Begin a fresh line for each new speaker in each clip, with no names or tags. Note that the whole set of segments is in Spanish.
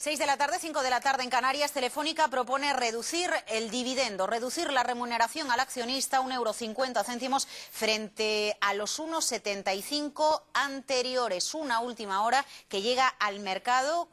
6 de la tarde, 5 de la tarde en Canarias. Telefónica propone reducir el dividendo, reducir la remuneración al accionista €1,50 frente a los 1,75 anteriores. Una última hora que llega al mercado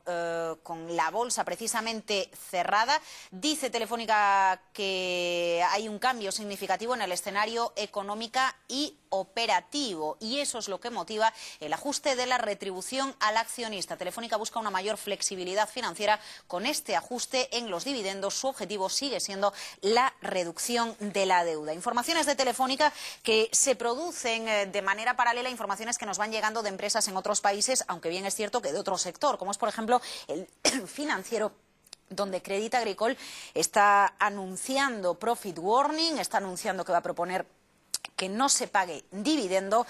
con la bolsa precisamente cerrada. Dice Telefónica que hay un cambio significativo en el escenario económico y operativo, y eso es lo que motiva el ajuste de la retribución al accionista. Telefónica busca una mayor flexibilidad financiera con este ajuste en los dividendos. Su objetivo sigue siendo la reducción de la deuda. Informaciones de Telefónica que se producen de manera paralela, informaciones que nos van llegando de empresas en otros países, aunque bien es cierto que de otro sector, como es por ejemplo el financiero, donde Crédit Agricole está anunciando profit warning, está anunciando que va a proponer que no se pague dividendo.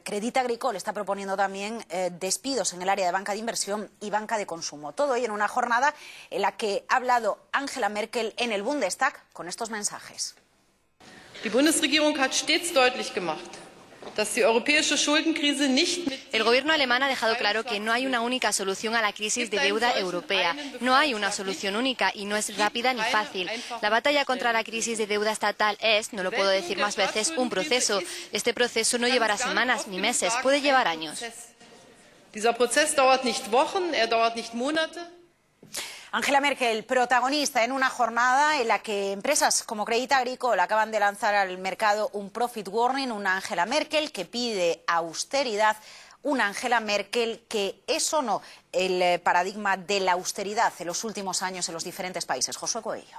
Crédit Agricole está proponiendo también despidos en el área de banca de inversión y banca de consumo. Todo ello en una jornada en la que ha hablado Angela Merkel en el Bundestag con estos mensajes.
Die Bundesregierung hat stets deutlich gemacht, dass die europäische Schuldenkrise nicht mit
El gobierno alemán ha dejado claro que no hay una única solución a la crisis de deuda europea. No hay una solución única y no es rápida ni fácil. La batalla contra la crisis de deuda estatal es, no lo puedo decir más veces, un proceso. Este proceso no llevará semanas ni meses, puede llevar años.
Dieser Prozess dauert nicht Wochen, er dauert nicht Monate.
Angela Merkel, protagonista en una jornada en la que empresas como Crédit Agricole acaban de lanzar al mercado un profit warning, una Angela Merkel que pide austeridad, una Angela Merkel que es o no el paradigma de la austeridad en los últimos años en los diferentes países. Josué Coello.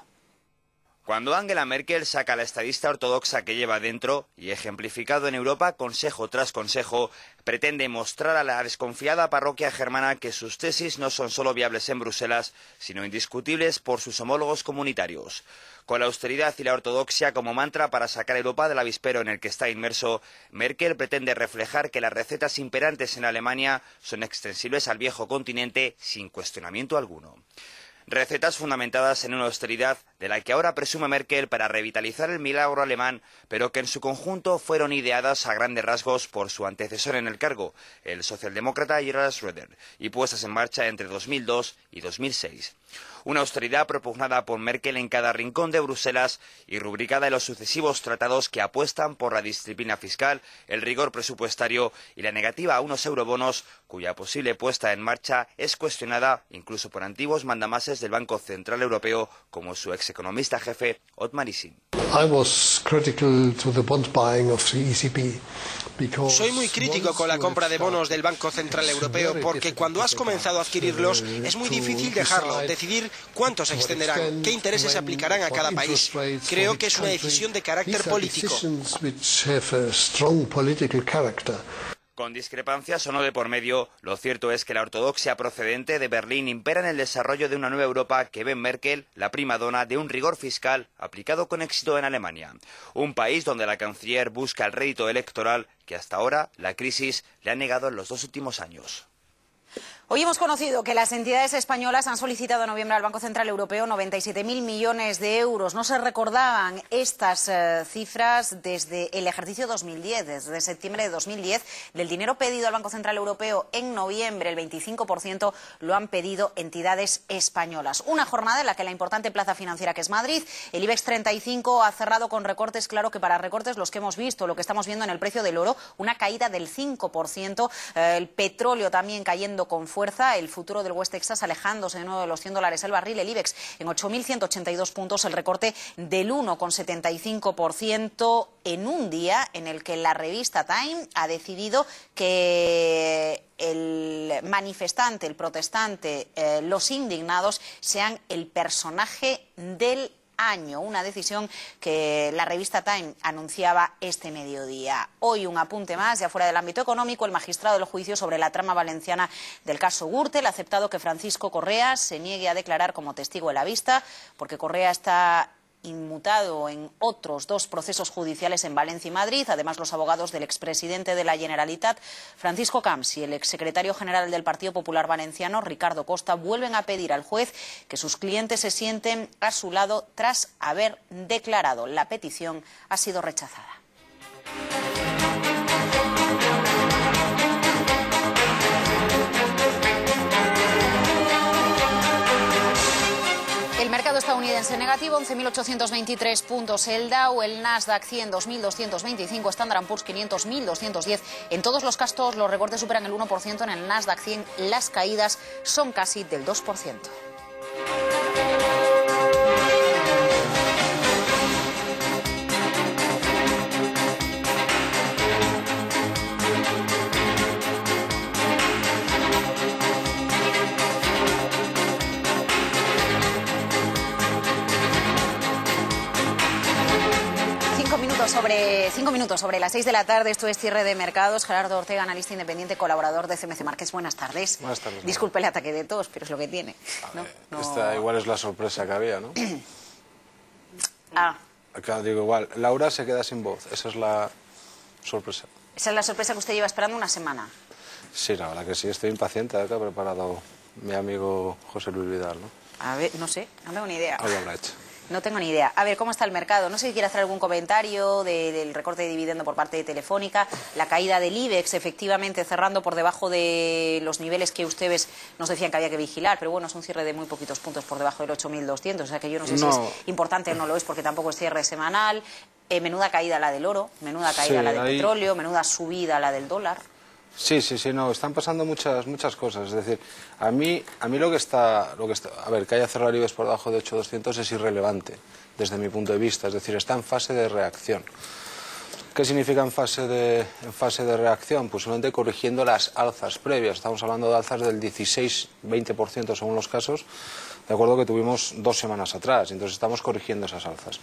Cuando Angela Merkel saca a la estadista ortodoxa que lleva dentro y ejemplificado en Europa consejo tras consejo, pretende mostrar a la desconfiada parroquia germana que sus tesis no son solo viables en Bruselas, sino indiscutibles por sus homólogos comunitarios. Con la austeridad y la ortodoxia como mantra para sacar a Europa del avispero en el que está inmerso, Merkel pretende reflejar que las recetas imperantes en Alemania son extensibles al viejo continente sin cuestionamiento alguno. Recetas fundamentadas en una austeridad de la que ahora presume Merkel para revitalizar el milagro alemán, pero que en su conjunto fueron ideadas a grandes rasgos por su antecesor en el cargo, el socialdemócrata Gerhard Schröder, y puestas en marcha entre 2002 y 2006. Una austeridad propugnada por Merkel en cada rincón de Bruselas y rubricada en los sucesivos tratados que apuestan por la disciplina fiscal, el rigor presupuestario y la negativa a unos eurobonos cuya posible puesta en marcha es cuestionada incluso por antiguos mandamases del Banco Central Europeo como su execonomista jefe Othmar Ising.
Soy muy crítico con la compra de bonos del Banco Central Europeo porque cuando has comenzado a adquirirlos es muy difícil dejarlo, decidir cuántos se extenderán, qué intereses se aplicarán a cada país. Creo que es una decisión de carácter político.
Con discrepancias o no de por medio, lo cierto es que la ortodoxia procedente de Berlín impera en el desarrollo de una nueva Europa que ve en Merkel la primadona de un rigor fiscal aplicado con éxito en Alemania. Un país donde la canciller busca el rédito electoral que hasta ahora la crisis le ha negado en los 2 últimos años.
Hoy hemos conocido que las entidades españolas han solicitado en noviembre al Banco Central Europeo 97.000 millones de euros. No se recordaban estas cifras desde el ejercicio 2010, desde septiembre de 2010. Del dinero pedido al Banco Central Europeo en noviembre, el 25% lo han pedido entidades españolas. Una jornada en la que la importante plaza financiera que es Madrid, el IBEX 35 ha cerrado con recortes. Claro que para recortes los que hemos visto, lo que estamos viendo en el precio del oro, una caída del 5%, el petróleo también cayendo con fuerza, el futuro del West Texas alejándose de nuevo de los $100 el barril, el IBEX en 8.182 puntos, el recorte del 1,75% en un día en el que la revista Time ha decidido que el manifestante, el protestante, los indignados sean el personaje del año, una decisión que la revista Time anunciaba este mediodía. Hoy un apunte más, ya fuera del ámbito económico, el magistrado del juicio sobre la trama valenciana del caso Gürtel ha aceptado que Francisco Correa se niegue a declarar como testigo de la vista, porque Correa está inmutado en otros 2 procesos judiciales en Valencia y Madrid. Además, los abogados del expresidente de la Generalitat, Francisco Camps, y el exsecretario general del Partido Popular Valenciano, Ricardo Costa, vuelven a pedir al juez que sus clientes se sienten a su lado tras haber declarado. La petición ha sido rechazada. en negativo, 11.823 puntos. El Dow, el Nasdaq 100, 2.225, Standard & Poor's 500, 1.210. En todos los casos los recortes superan el 1%. En el Nasdaq 100 las caídas son casi del 2%. Cinco minutos sobre las 6 de la tarde, esto es Cierre de Mercados. Gerardo Ortega, analista independiente, colaborador de CMC Márquez. Buenas tardes.
Buenas tardes.
Disculpe el ataque de tos, pero es lo que tiene. ¿No?
Esta igual es la sorpresa que había, ¿no?
Ah.
Acá digo igual, Laura se queda sin voz, esa es la sorpresa.
Esa es la sorpresa que usted lleva esperando una semana.
Sí, la verdad que sí, estoy impaciente, acá ha preparado mi amigo José Luis Vidal, ¿no?
A ver, no sé, no tengo ni idea.
Algo habrá hecho.
No tengo ni idea. A ver, ¿cómo está el mercado? No sé si quiere hacer algún comentario del recorte de dividendo por parte de Telefónica, la caída del IBEX, efectivamente cerrando por debajo de los niveles que ustedes nos decían que había que vigilar, pero bueno, es un cierre de muy poquitos puntos por debajo del 8.200, o sea que yo no sé si es importante o no lo es, porque tampoco es cierre semanal. Menuda caída la del oro, menuda caída la del petróleo, menuda subida la del dólar.
Sí, no, están pasando muchas cosas. Es decir, a mí lo que está, a ver, que haya cerrado el IBEX por debajo de 8.200 es irrelevante desde mi punto de vista. Es decir, está en fase de reacción. ¿Qué significa en fase de reacción? Pues solamente corrigiendo las alzas previas. Estamos hablando de alzas del 16-20% según los casos, de acuerdo, que tuvimos 2 semanas atrás. Entonces estamos corrigiendo esas alzas.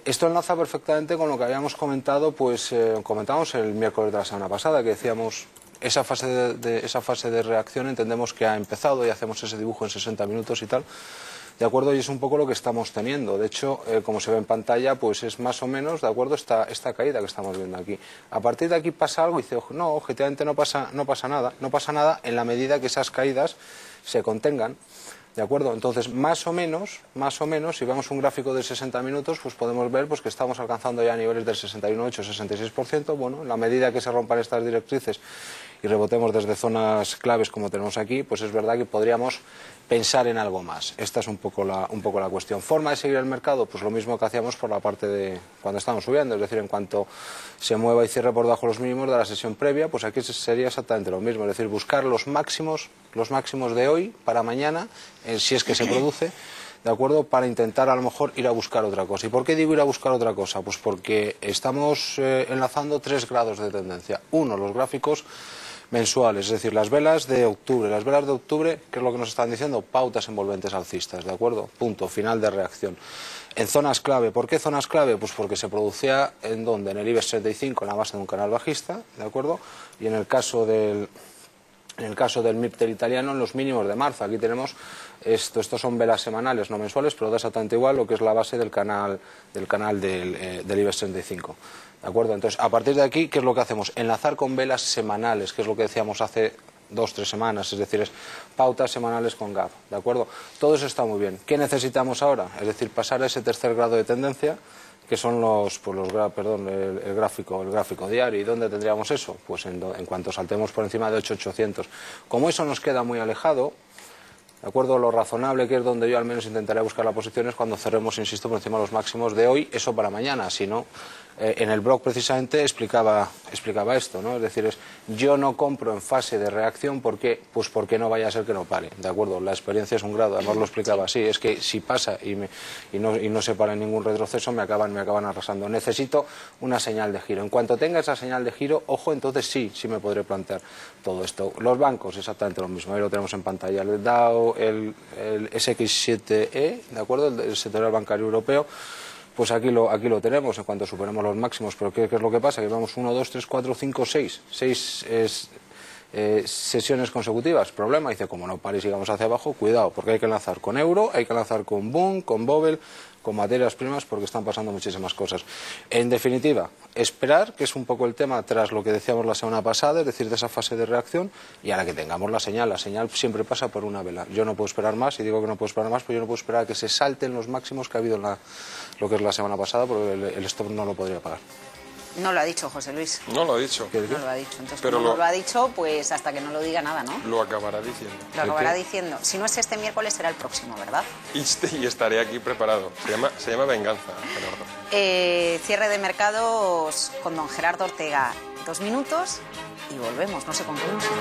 Esto enlaza perfectamente con lo que habíamos comentado, pues comentamos el miércoles de la semana pasada, que decíamos esa fase de reacción entendemos que ha empezado y hacemos ese dibujo en 60 minutos y tal, de acuerdo, y es un poco lo que estamos teniendo. De hecho, como se ve en pantalla, pues es más o menos, de acuerdo, esta caída que estamos viendo aquí. A partir de aquí pasa algo y dice, no, objetivamente no pasa nada en la medida que esas caídas se contengan. ¿De acuerdo? Entonces, más o menos, si vemos un gráfico de 60 minutos, pues podemos ver pues, que estamos alcanzando ya niveles del 61,8-66%. Bueno, en la medida que se rompan estas directrices y rebotemos desde zonas claves como tenemos aquí, pues es verdad que podríamos pensar en algo más. Esta es un poco la cuestión. ¿Forma de seguir el mercado? Pues lo mismo que hacíamos por la parte de cuando estamos subiendo, es decir, en cuanto se mueva y cierre por debajo los mínimos de la sesión previa, pues aquí sería exactamente lo mismo, es decir, buscar los máximos de hoy para mañana, si es que se produce, ¿de acuerdo? Para intentar a lo mejor ir a buscar otra cosa. ¿Y por qué digo ir a buscar otra cosa? Pues porque estamos enlazando 3 grados de tendencia. Uno, los gráficos mensuales, es decir, las velas de octubre. Las velas de octubre, ¿qué es lo que nos están diciendo? Pautas envolventes alcistas, ¿de acuerdo? Punto, final de reacción. En zonas clave, ¿por qué zonas clave? Pues porque se producía ¿en dónde? En el IBEX 35, en la base de un canal bajista, ¿de acuerdo? Y en el caso del MIPTEL italiano, en los mínimos de marzo. Aquí tenemos, estos son velas semanales, no mensuales, pero da exactamente igual lo que es la base del canal del IBEX 35. ¿De acuerdo? Entonces, a partir de aquí, ¿qué es lo que hacemos? Enlazar con velas semanales, que es lo que decíamos hace 2-3 semanas, es decir, es pautas semanales con gap, ¿de acuerdo? Todo eso está muy bien. ¿Qué necesitamos ahora? Es decir, pasar a ese tercer grado de tendencia, que son el gráfico diario. ¿Y dónde tendríamos eso? Pues en cuanto saltemos por encima de 8.800. Como eso nos queda muy alejado, ¿de acuerdo? Lo razonable, que es donde yo al menos intentaré buscar la posición, es cuando cerremos, insisto, por encima de los máximos de hoy, eso para mañana. Si no, en el blog precisamente explicaba esto, ¿no? Es decir, yo no compro en fase de reacción, ¿por qué? Pues porque no vaya a ser que no pare, ¿de acuerdo? La experiencia es un grado, además lo explicaba así, es que si pasa y no se para en ningún retroceso, me acaban arrasando. Necesito una señal de giro. En cuanto tenga esa señal de giro, ojo, entonces sí me podré plantear todo esto. Los bancos, exactamente lo mismo, ahí lo tenemos en pantalla, el Dow, el SX7E, ¿de acuerdo? El sector bancario europeo. Pues aquí lo tenemos en cuanto superemos los máximos. Pero ¿qué es lo que pasa? Que vamos 1, 2, 3, 4, 5, 6. 6 sesiones consecutivas. Problema, dice, como no pare y sigamos hacia abajo, cuidado, porque hay que lanzar con euro, hay que lanzar con Bund, con Bobel, con materias primas, porque están pasando muchísimas cosas. En definitiva, esperar, que es un poco el tema tras lo que decíamos la semana pasada, es decir, de esa fase de reacción, y a la que tengamos la señal siempre pasa por una vela. Yo no puedo esperar más, y digo que no puedo esperar más, porque yo no puedo esperar a que se salten los máximos que ha habido en lo que es la semana pasada, porque el stop no lo podría pagar.
No lo ha dicho José Luis.
No lo ha dicho.
No lo ha dicho. Entonces,
Pero
como no lo ha dicho, pues hasta que no lo diga nada, ¿no?
Lo acabará diciendo.
Lo acabará diciendo. Si no es este miércoles, será el próximo, ¿verdad?
Y estaré aquí preparado. Se llama venganza, Gerardo.
Cierre de mercados con don Gerardo Ortega. 2 minutos y volvemos. No sé con qué música.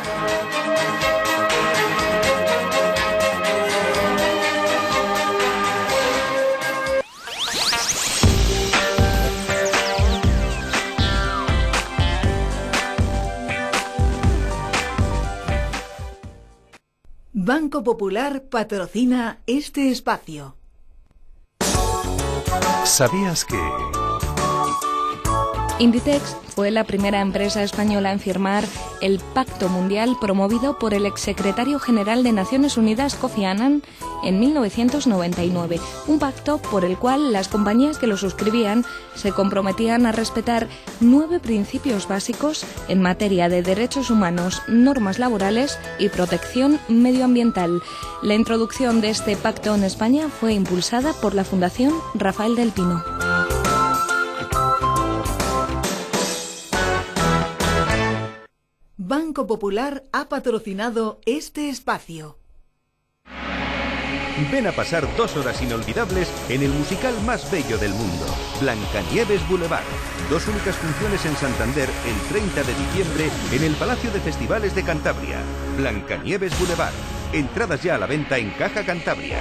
Banco Popular patrocina este espacio.
¿Sabías que...?
Inditex fue la primera empresa española en firmar el Pacto Mundial promovido por el exsecretario general de Naciones Unidas, Kofi Annan, en 1999. Un pacto por el cual las compañías que lo suscribían se comprometían a respetar 9 principios básicos en materia de derechos humanos, normas laborales y protección medioambiental. La introducción de este pacto en España fue impulsada por la Fundación Rafael del Pino.
Banco Popular ha patrocinado este espacio.
Ven a pasar 2 horas inolvidables en el musical más bello del mundo, Blancanieves Boulevard. 2 únicas funciones en Santander el 30 de diciembre en el Palacio de Festivales de Cantabria. Blancanieves Boulevard. Entradas ya a la venta en Caja Cantabria.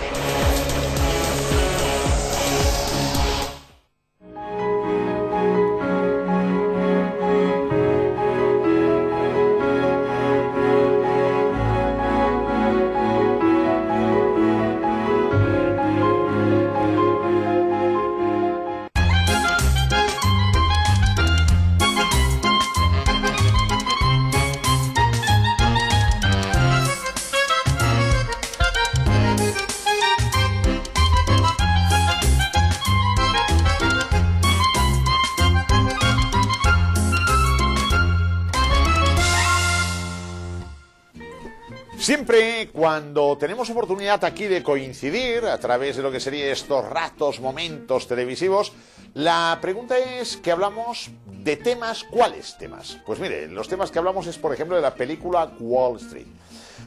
Siempre cuando tenemos oportunidad aquí de coincidir a través de lo que serían estos ratos, momentos televisivos, la pregunta es que hablamos de temas. ¿Cuáles temas? Pues mire, los temas que hablamos es, por ejemplo, de la película Wall Street.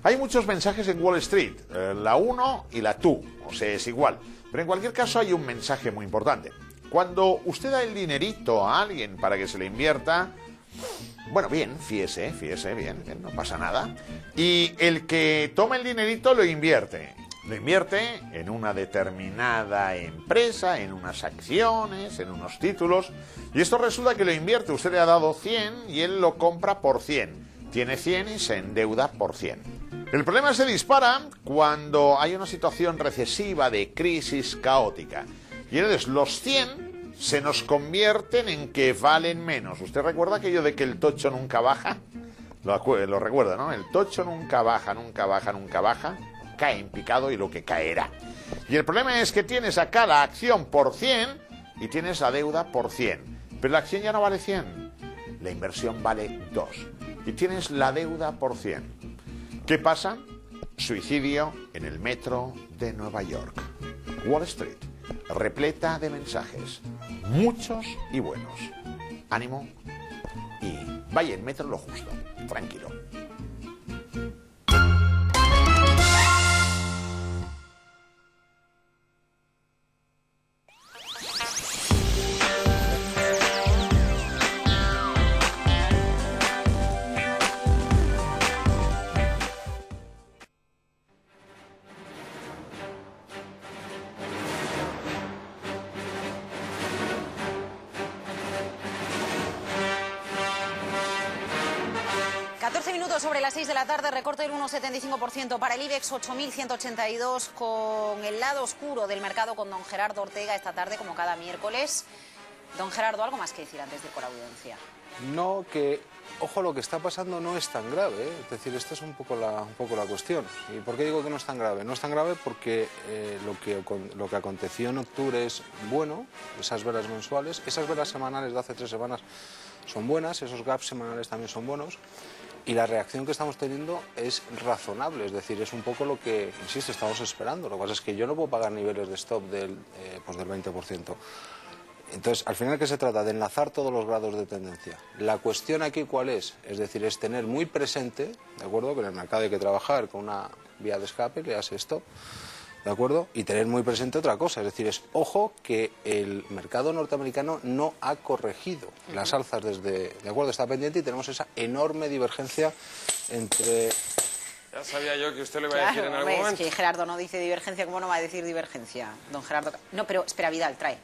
Hay muchos mensajes en Wall Street, la 1 y la 2, o sea, es igual. Pero en cualquier caso hay un mensaje muy importante. Cuando usted da el dinerito a alguien para que se le invierta, bueno, bien, fíese bien, no pasa nada. Y el que toma el dinerito lo invierte en una determinada empresa, en unas acciones, en unos títulos. Y esto resulta que lo invierte, usted le ha dado 100 y él lo compra por 100. Tiene 100 y se endeuda por 100. El problema se dispara cuando hay una situación recesiva de crisis caótica. Y entonces los 100 se nos convierten en que valen menos. ¿Usted recuerda aquello de que el tocho nunca baja? Lo recuerda, ¿no? El tocho nunca baja, nunca baja, nunca baja. Cae en picado y lo que caerá. Y el problema es que tienes acá la acción por 100 y tienes la deuda por 100. Pero la acción ya no vale 100. La inversión vale 2. Y tienes la deuda por 100. ¿Qué pasa? Suicidio en el metro de Nueva York. Wall Street, repleta de mensajes, muchos y buenos. Ánimo y vaya en metro lo justo, tranquilo.
Sobre las 6 de la tarde, recorte del 1,75% para el IBEX, 8.182, con el lado oscuro del mercado con don Gerardo Ortega esta tarde, como cada miércoles. Don Gerardo, ¿algo más que decir antes de ir con la audiencia?
No, que, ojo, lo que está pasando no es tan grave, ¿eh? Es decir, esta es un poco la cuestión. ¿Y por qué digo que no es tan grave? No es tan grave porque lo que aconteció en octubre es bueno, esas velas mensuales, esas velas semanales de hace 3 semanas son buenas, esos gaps semanales también son buenos. Y la reacción que estamos teniendo es razonable, es decir, es un poco lo que, insisto, estamos esperando. Lo que pasa es que yo no puedo pagar niveles de stop del 20%. Entonces, al final, ¿qué se trata? De enlazar todos los grados de tendencia. La cuestión aquí, ¿cuál es? Es decir, es tener muy presente, ¿de acuerdo? Que en el mercado hay que trabajar con una vía de escape, le hace stop, ¿de acuerdo? Y tener muy presente otra cosa, es decir, es ojo que el mercado norteamericano no ha corregido las alzas desde, ¿de acuerdo? Está pendiente y tenemos esa enorme divergencia entre...
Ya sabía yo que usted lo iba a decir en algún momento.
Es que Gerardo no dice divergencia, ¿cómo no va a decir divergencia? Don Gerardo... No, pero espera, Vidal, trae.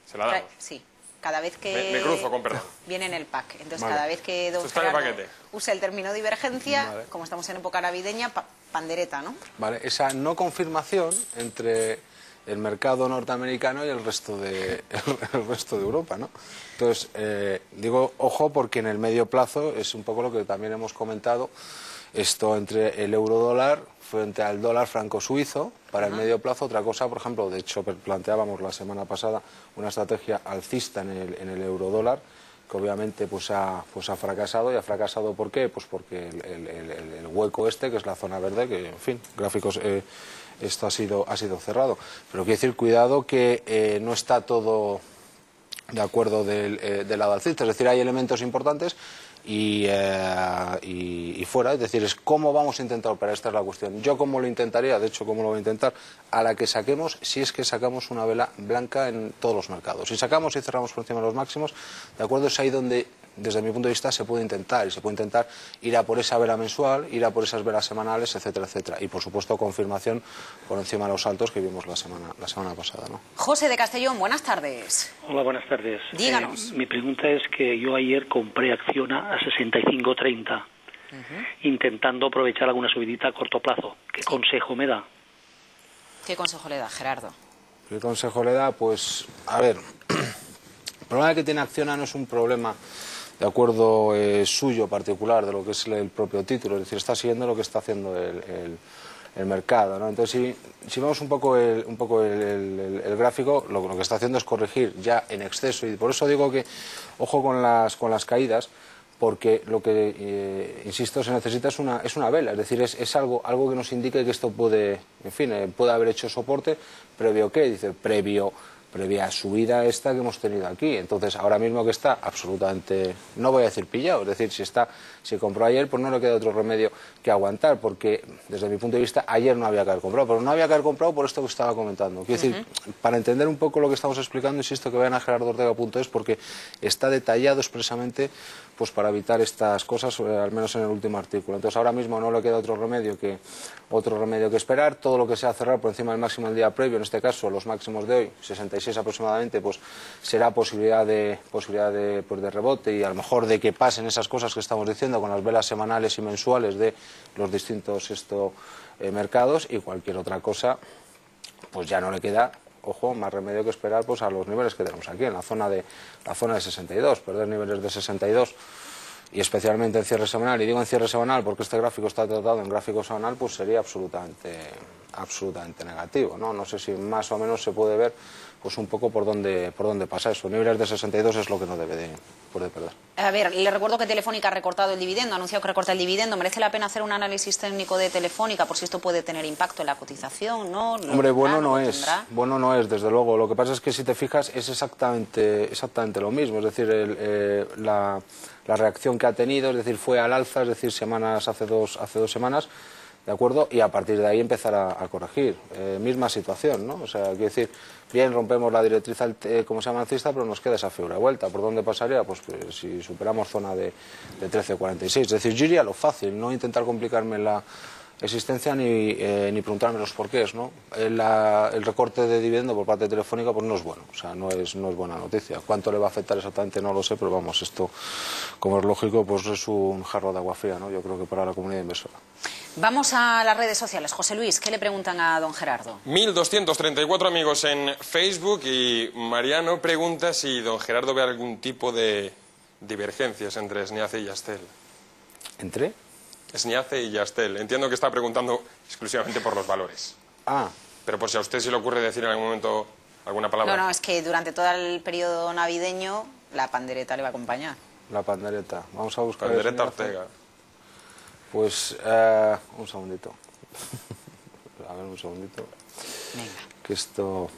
¿Se la damos?
Sí. Cada vez que...
Me cruzo, con perdón.
Viene en el pack. Entonces,
vale.
Cada vez que don
Gerardo
usa el término divergencia,
vale.
Como estamos en época navideña, pandereta, ¿no?
Vale, esa no confirmación entre el mercado norteamericano y el resto de Europa, ¿no? Entonces, digo, ojo, porque en el medio plazo es un poco lo que también hemos comentado, esto entre el euro-dólar frente al dólar franco-suizo, para el medio plazo, otra cosa, por ejemplo, de hecho planteábamos la semana pasada una estrategia alcista en el euro-dólar, que obviamente pues ha fracasado. ¿Y ha fracasado por qué? Pues porque el hueco este, que es la zona verde, que en fin, gráficos, esto ha sido cerrado. Pero quiero decir, cuidado que no está todo de acuerdo del lado alcista, es decir, hay elementos importantes y fuera, es decir, es cómo vamos a intentar operar, esta es la cuestión. Yo cómo lo intentaría, de hecho cómo lo voy a intentar, a la que saquemos, si es que sacamos una vela blanca en todos los mercados. Si sacamos y cerramos por encima de los máximos, de acuerdo, es ahí donde, desde mi punto de vista, se puede intentar ir a por esa vela mensual, ir a por esas velas semanales, etcétera, etcétera. Y por supuesto confirmación por encima de los altos que vimos la semana pasada, ¿no?
José de Castellón, buenas tardes.
Hola, buenas tardes.
Díganos.
Mi pregunta es que yo ayer compré Acciona a 65.30, intentando aprovechar alguna subidita a corto plazo. ¿Qué consejo me da?
¿Qué consejo le da, Gerardo?
¿Qué consejo le da? Pues, a ver, el problema que tiene Acciona no es un problema, de acuerdo, suyo particular, de lo que es el propio título, es decir, está siguiendo lo que está haciendo el mercado, ¿no? Entonces, si vemos un poco el gráfico, lo que está haciendo es corregir ya en exceso, y por eso digo que ojo con las caídas, porque lo que, insisto, se necesita es una vela, es decir, es algo que nos indique que esto puede, en fin, puede haber hecho soporte previo, ¿qué? Dice, previa subida esta que hemos tenido aquí. Entonces, ahora mismo que está absolutamente, no voy a decir pillado, es decir, si compró ayer, pues no le queda otro remedio que aguantar, porque desde mi punto de vista ayer no había que haber comprado, pero no había que haber comprado por esto que estaba comentando. Quiero decir, para entender un poco lo que estamos explicando, insisto que vayan a gerardoortega.es, porque está detallado expresamente pues para evitar estas cosas, al menos en el último artículo. Entonces, ahora mismo no le queda otro remedio que esperar. Todo lo que sea cerrar por encima del máximo del día previo, en este caso los máximos de hoy, 66 aproximadamente, pues será posibilidad de rebote, y a lo mejor de que pasen esas cosas que estamos diciendo con las velas semanales y mensuales de los distintos mercados, y cualquier otra cosa pues ya no le queda, ojo, más remedio que esperar pues a los niveles que tenemos aquí, en la zona de 62, perder niveles de 62, y especialmente en cierre semanal. Y digo en cierre semanal porque este gráfico está tratado en gráfico semanal, pues sería absolutamente negativo, ¿no? No sé si más o menos se puede ver pues un poco por dónde pasa eso. Niveles de 62 es lo que no puede perder.
A ver, le recuerdo que Telefónica ha recortado el dividendo, ha anunciado que recorta el dividendo. ¿Merece la pena hacer un análisis técnico de Telefónica por si esto puede tener impacto en la cotización, no?
Hombre, bueno no es, desde luego. Lo que pasa es que si te fijas es exactamente lo mismo, es decir, la reacción que ha tenido, es decir, fue al alza, es decir, hace dos semanas, ¿de acuerdo? Y a partir de ahí empezar a corregir. Misma situación, ¿no? O sea, quiero decir, bien, rompemos la directriz, como se llama, alcista, pero nos queda esa figura de vuelta. ¿Por dónde pasaría? Pues si superamos zona de 13,46. Es decir, yo iría a lo fácil, no intentar complicarme la existencia ni preguntarme los porqués, ¿no? El recorte de dividendo por parte de Telefónica pues no es bueno, o sea, no es buena noticia. ¿Cuánto le va a afectar exactamente? No lo sé, pero vamos, esto, como es lógico, pues es un jarro de agua fría, ¿no? Yo creo que para la comunidad inversora.
Vamos a las redes sociales. José Luis, ¿qué le preguntan a don Gerardo?
1.234 amigos en Facebook, y Mariano pregunta si don Gerardo ve algún tipo de divergencias entre SNIACE y Yastel.
¿Entre?
SNIACE y Yastel. Entiendo que está preguntando exclusivamente por los valores.
Ah.
Pero por si a usted se le ocurre decir en algún momento alguna palabra.
No, es que durante todo el periodo navideño la pandereta le va a acompañar.
La pandereta. Vamos a buscar...
Pandereta Ortega.
Pues, un segundito. A ver, un segundito.
Venga.
Que esto...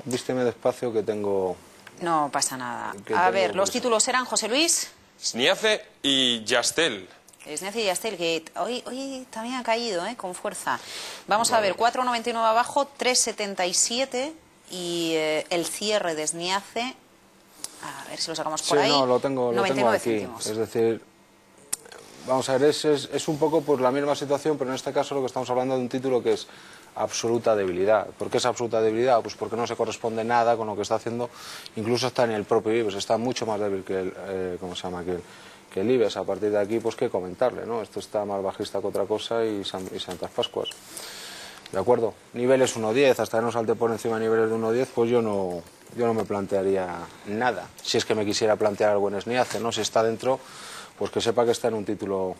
Vísteme despacio que tengo
No pasa nada. A ver, los títulos eran, José Luis.
SNIACE y Yastel.
SNIACE y Yastel, que hoy también ha caído, con fuerza. Vamos a ver, 4,99 abajo, 3,77 y el cierre de SNIACE, a ver si lo sacamos por ahí.
Sí, no, lo tengo aquí.
Céntimos.
Es decir, vamos a ver, es un poco pues la misma situación, pero en este caso lo que estamos hablando de un título que es absoluta debilidad. ¿Por qué es absoluta debilidad? Pues porque no se corresponde nada con lo que está haciendo, incluso está en el propio IBEX, está mucho más débil que el, que el IBEX. A partir de aquí, pues qué comentarle, ¿no? Esto está más bajista que otra cosa y Santas Pascuas. ¿De acuerdo? Niveles 1.10, hasta que no salte por encima de niveles de 1.10, pues yo no me plantearía nada. Si es que me quisiera plantear algo en SNIACE, ¿no? Si está dentro, pues que sepa que está en un título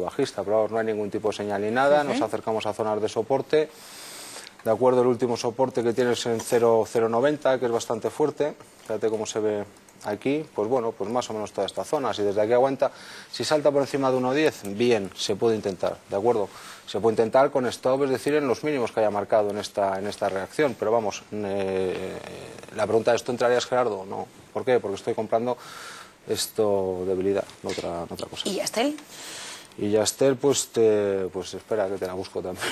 bajista, pero vamos, no hay ningún tipo de señal ni nada. Nos acercamos a zonas de soporte, de acuerdo, el último soporte que tienes en 0,090, que es bastante fuerte, fíjate cómo se ve aquí, pues bueno, pues más o menos toda esta zona, si desde aquí aguanta, si salta por encima de 1,10, bien, se puede intentar, de acuerdo, se puede intentar con stop, es decir, en los mínimos que haya marcado en esta reacción, pero vamos, la pregunta es, ¿tú entrarías, Gerardo? No, ¿por qué? Porque estoy comprando esto debilidad, no otra cosa.
¿Y Yastel?
Y Yastel, pues espera que te la busco también.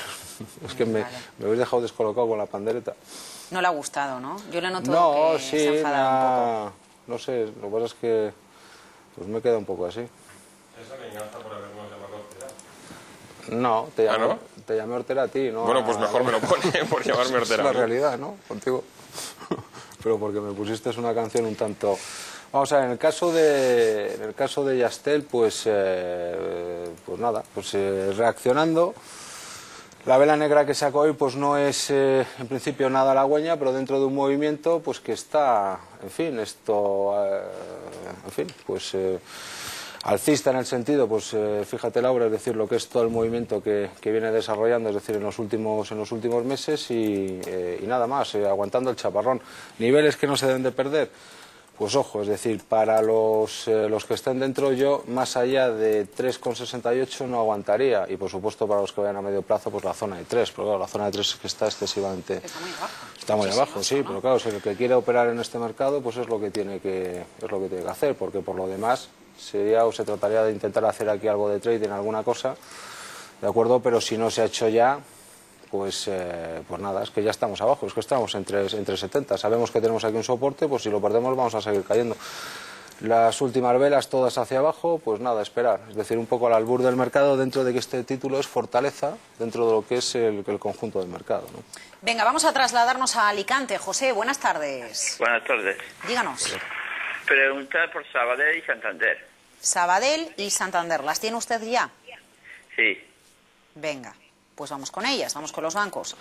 Es que me habéis dejado descolocado con la pandereta.
No le ha gustado, ¿no? Yo le noto que se ha enfadado un poco.
No sé, lo que pasa es que pues me queda un poco así.
¿Esa venganza por habernos llamado Hortera?
No, te llamé Hortera a ti, ¿no?
Bueno, pues mejor me lo pone por llamarme Hortera.
Es la realidad, ¿no? Contigo. Pero porque me pusiste una canción un tanto... Vamos a ver, en el caso de Yastel, pues nada, pues reaccionando. La vela negra que saco hoy pues no es en principio nada halagüeña, pero dentro de un movimiento pues que está, en fin, pues alcista en el sentido, pues fíjate Laura, es decir, lo que es todo el movimiento que viene desarrollando, es decir, en los últimos meses y nada más, aguantando el chaparrón. Niveles que no se deben de perder. Pues ojo, es decir, para los que estén dentro, yo más allá de 3,68 no aguantaría. Y por supuesto para los que vayan a medio plazo, pues la zona de 3. Pero claro, la zona de 3 es que está excesivamente...
Está muy abajo.
Está muy abajo, sí, pero claro, si el que quiere operar en este mercado, pues es lo que tiene que hacer, porque por lo demás se trataría de intentar hacer aquí algo de trading, alguna cosa, ¿de acuerdo? Pero si no se ha hecho ya... Pues nada, es que ya estamos abajo, es que estamos entre 70. Sabemos que tenemos aquí un soporte, pues si lo perdemos vamos a seguir cayendo. Las últimas velas todas hacia abajo, pues nada, esperar. Es decir, un poco al albur del mercado, dentro de que este título es fortaleza dentro de lo que es el conjunto del mercado, ¿no?
Venga, vamos a trasladarnos a Alicante. José, buenas tardes.
Buenas tardes.
Díganos.
Preguntar por Sabadell y Santander.
Sabadell y Santander, ¿las tiene usted ya?
Sí.
Venga. Pues vamos con ellas, vamos con los bancos.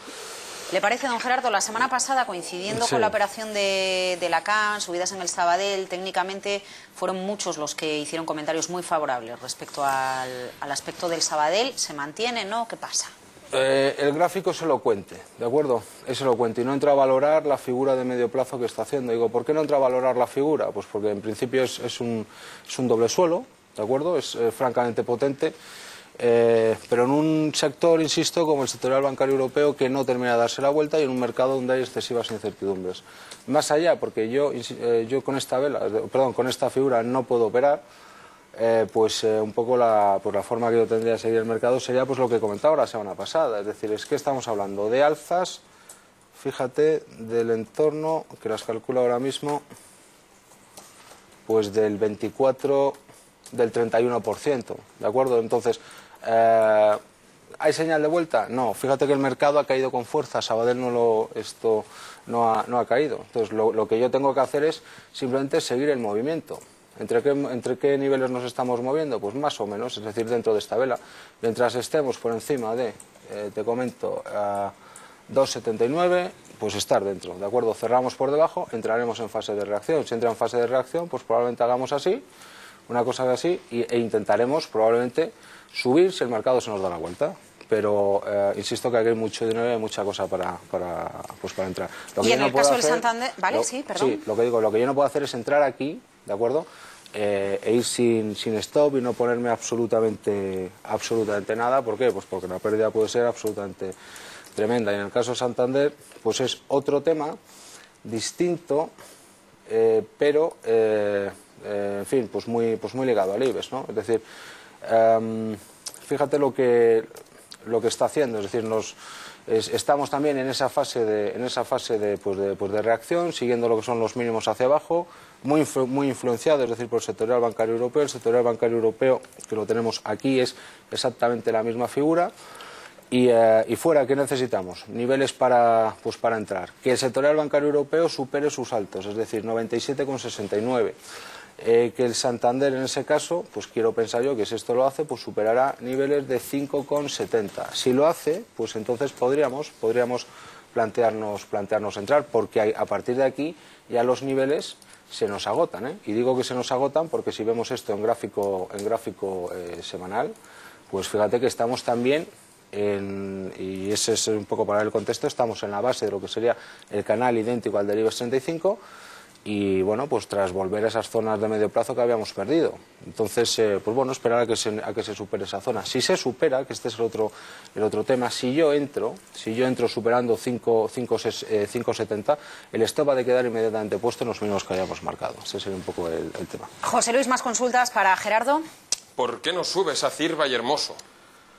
¿Le parece, don Gerardo, la semana pasada, coincidiendo con la operación de Lacan, subidas en el Sabadell, técnicamente fueron muchos los que hicieron comentarios muy favorables respecto al aspecto del Sabadell? ¿Se mantiene, no? ¿Qué pasa?
El gráfico es elocuente, ¿de acuerdo? Es elocuente y no entra a valorar la figura de medio plazo que está haciendo. Digo, ¿por qué no entra a valorar la figura? Pues porque en principio es un doble suelo, ¿de acuerdo? Es francamente potente. Pero en un sector, insisto, como el sectorial bancario europeo, que no termina de darse la vuelta y en un mercado donde hay excesivas incertidumbres. Más allá, porque yo con esta figura no puedo operar, un poco la forma que yo tendría de seguir el mercado sería pues lo que comentaba la semana pasada. Es decir, es que estamos hablando de alzas, fíjate, del entorno, que las calculo ahora mismo, pues del 24, del 31%, ¿de acuerdo? Entonces, ¿hay señal de vuelta? No, fíjate que el mercado ha caído con fuerza, Sabadell no ha caído. Entonces, lo que yo tengo que hacer es simplemente seguir el movimiento. ¿Entre qué niveles nos estamos moviendo? Pues más o menos, es decir, dentro de esta vela. Mientras estemos por encima de, te comento, 2,79, pues estar dentro, ¿de acuerdo? Cerramos por debajo, entraremos en fase de reacción. Si entra en fase de reacción, pues probablemente hagamos así, una cosa así, e intentaremos probablemente subir si el mercado se nos da la vuelta. Pero insisto que aquí hay mucho dinero y hay mucha cosa para entrar.
Y en el caso del Santander, ¿vale? Sí, perdón.
Sí, lo que yo no puedo hacer es entrar aquí, ¿de acuerdo? E ir sin stop y no ponerme absolutamente nada. ¿Por qué? Pues porque la pérdida puede ser absolutamente tremenda. Y en el caso de Santander, pues es otro tema distinto, pero, en fin, pues muy ligado al IBEX, ¿no? Es decir, fíjate lo que está haciendo, es decir, estamos también en esa fase de reacción, siguiendo lo que son los mínimos hacia abajo, muy influenciado, es decir, por el sectorial bancario europeo. El sectorial bancario europeo, que lo tenemos aquí, es exactamente la misma figura. Y fuera, ¿qué necesitamos? Niveles para entrar. Que el sectorial bancario europeo supere sus altos, es decir, 97,69. Que el Santander, en ese caso, pues quiero pensar yo que si esto lo hace, pues superará niveles de 5,70. Si lo hace, pues entonces podríamos plantearnos entrar, porque a partir de aquí ya los niveles se nos agotan, ¿eh? Y digo que se nos agotan porque si vemos esto en gráfico semanal, pues fíjate que estamos también y ese es un poco para el contexto, estamos en la base de lo que sería el canal idéntico al del IBEX 35 y bueno, pues tras volver a esas zonas de medio plazo que habíamos perdido. Entonces, pues bueno, esperar a que se supere esa zona. Si se supera, que este es el otro tema, si yo entro superando 5,70, el stop ha de quedar inmediatamente puesto en los mínimos que hayamos marcado. Ese sería un poco el tema.
José Luis, más consultas para Gerardo.
¿Por qué no sube SACIR Vallehermoso?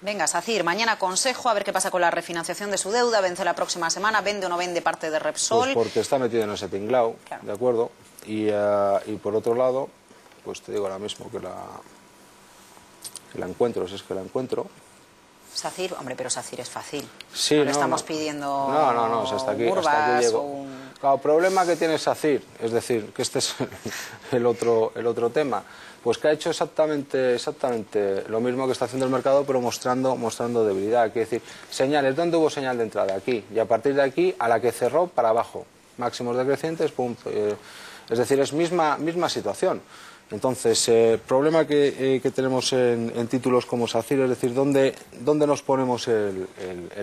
Venga, SACIR, mañana consejo, a ver qué pasa con la refinanciación de su deuda, vence la próxima semana, vende o no vende parte de Repsol.
Pues porque está metido en ese tinglao, claro. ¿De acuerdo? Y por otro lado, pues te digo ahora mismo que la encuentro, si es que la encuentro.
SACIR, hombre, pero SACIR es fácil.
Sí,
no le estamos pidiendo
No, o sea, hasta aquí llego. Claro, el problema que tiene SACIR, es decir, que este es el otro tema, pues que ha hecho exactamente lo mismo que está haciendo el mercado, pero mostrando debilidad. Quiere decir, señales, ¿dónde hubo señal de entrada? Aquí. Y a partir de aquí, a la que cerró, para abajo. Máximos decrecientes, pum. Es decir, es misma situación. Entonces, el problema que tenemos en títulos como SACIR, es decir, ¿dónde nos ponemos el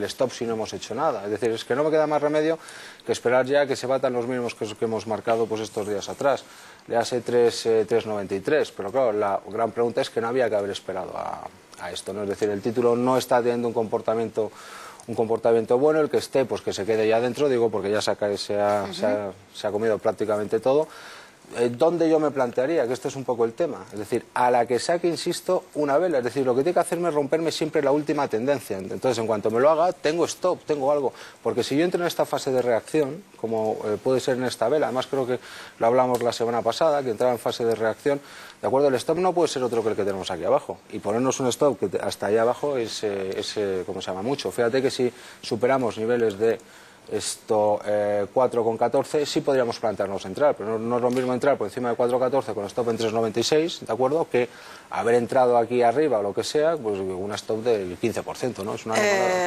stop si no hemos hecho nada? Es decir, es que no me queda más remedio que esperar ya que se batan los mínimos que hemos marcado pues estos días atrás. Le hace 3,93, pero claro, la gran pregunta es que no había que haber esperado a esto, ¿no? Es decir, el título no está teniendo un comportamiento bueno, el que esté, pues que se quede ya dentro, digo, porque ya se ha comido prácticamente todo. ¿Dónde yo me plantearía? Que este es un poco el tema. Es decir, a la que saque, insisto, una vela. Es decir, lo que tiene que hacerme es romperme siempre la última tendencia. Entonces, en cuanto me lo haga, tengo stop, tengo algo. Porque si yo entro en esta fase de reacción, como puede ser en esta vela, además creo que lo hablamos la semana pasada, que entraba en fase de reacción, ¿de acuerdo? El stop no puede ser otro que el que tenemos aquí abajo. Y ponernos un stop que hasta allá abajo es ¿cómo se llama? Mucho. Fíjate que si superamos niveles de 4,14 sí podríamos plantearnos entrar, pero no es lo mismo entrar por encima de 4,14 con stop en 3,96, ¿de acuerdo? Que haber entrado aquí arriba o lo que sea, pues un stop del 15%, ¿no? Es una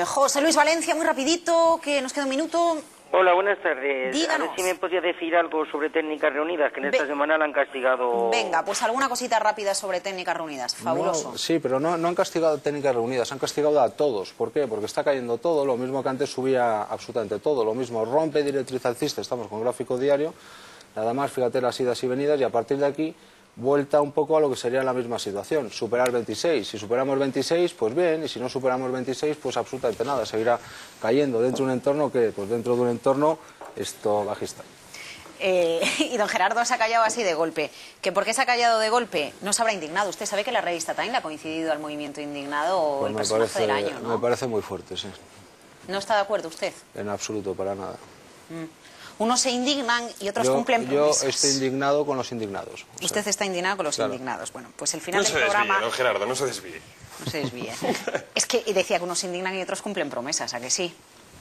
José Luis Valencia, muy rapidito, que nos queda un minuto.
Hola, buenas tardes.
Díganos.
A ver si me podía decir algo sobre técnicas reunidas, que en esta semana la han castigado.
Venga, pues alguna cosita rápida sobre técnicas reunidas. Fabuloso.
No, sí, pero no han castigado técnicas reunidas, han castigado a todos. ¿Por qué? Porque está cayendo todo, lo mismo que antes subía absolutamente todo, lo mismo rompe directriz alcista, estamos con gráfico diario, nada más, fíjate las idas y venidas, y a partir de aquí vuelta un poco a lo que sería la misma situación, superar 26. Si superamos 26, pues bien, y si no superamos 26, pues absolutamente nada, seguirá cayendo dentro de un entorno que, pues dentro de un entorno bajista.
Y don Gerardo se ha callado así de golpe. ¿Que por qué se ha callado de golpe? No se habrá indignado. Usted sabe que la revista Time le ha coincidido al movimiento indignado
pues
el personaje del año, ¿no?
Me parece muy fuerte, sí.
¿No está de acuerdo usted?
En absoluto, para nada.
Unos se indignan y otros cumplen promesas.
Yo estoy indignado con los indignados.
Usted está indignado con los indignados. Bueno, pues el final
del
programa...
No se desvíe, don Gerardo, no se desvíe.
No se desvíe. Es que decía que unos se indignan y otros cumplen promesas, ¿a que sí?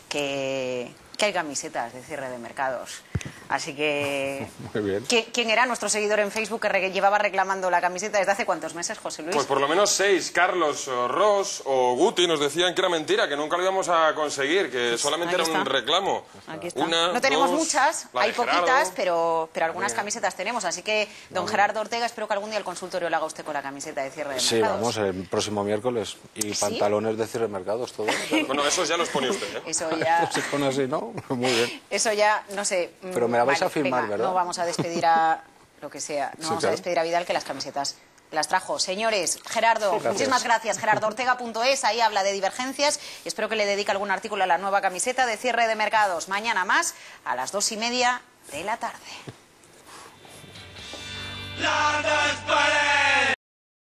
Que hay camisetas de cierre de mercados. Así que...
Muy bien.
¿Quién era nuestro seguidor en Facebook que llevaba reclamando la camiseta desde hace cuántos meses, José Luis?
Pues por lo menos 6. Carlos, o Ross o Guti nos decían que era mentira, que nunca lo íbamos a conseguir, que solamente era un reclamo.
Aquí está. No tenemos muchas, hay poquitas, pero algunas camisetas tenemos. Así que, don Gerardo Ortega, espero que algún día el consultorio lo haga usted con la camiseta de cierre de mercados.
Sí, vamos, el próximo miércoles. Y pantalones de cierre de mercados, todo.
Bueno, esos ya los pone usted, ¿eh?
Eso ya...
Se pone así, ¿no? Muy bien.
Eso ya, no sé...
Pero me la vais a firmar,
venga,
¿verdad?
No vamos a despedir a lo que sea. No vamos a despedir a Vidal, que las camisetas las trajo. Señores, Gerardo, muchísimas gracias. GerardoOrtega.es, ahí habla de divergencias y espero que le dedique algún artículo a la nueva camiseta de cierre de mercados. Mañana más, a las 2:30 de la tarde.
Nada es para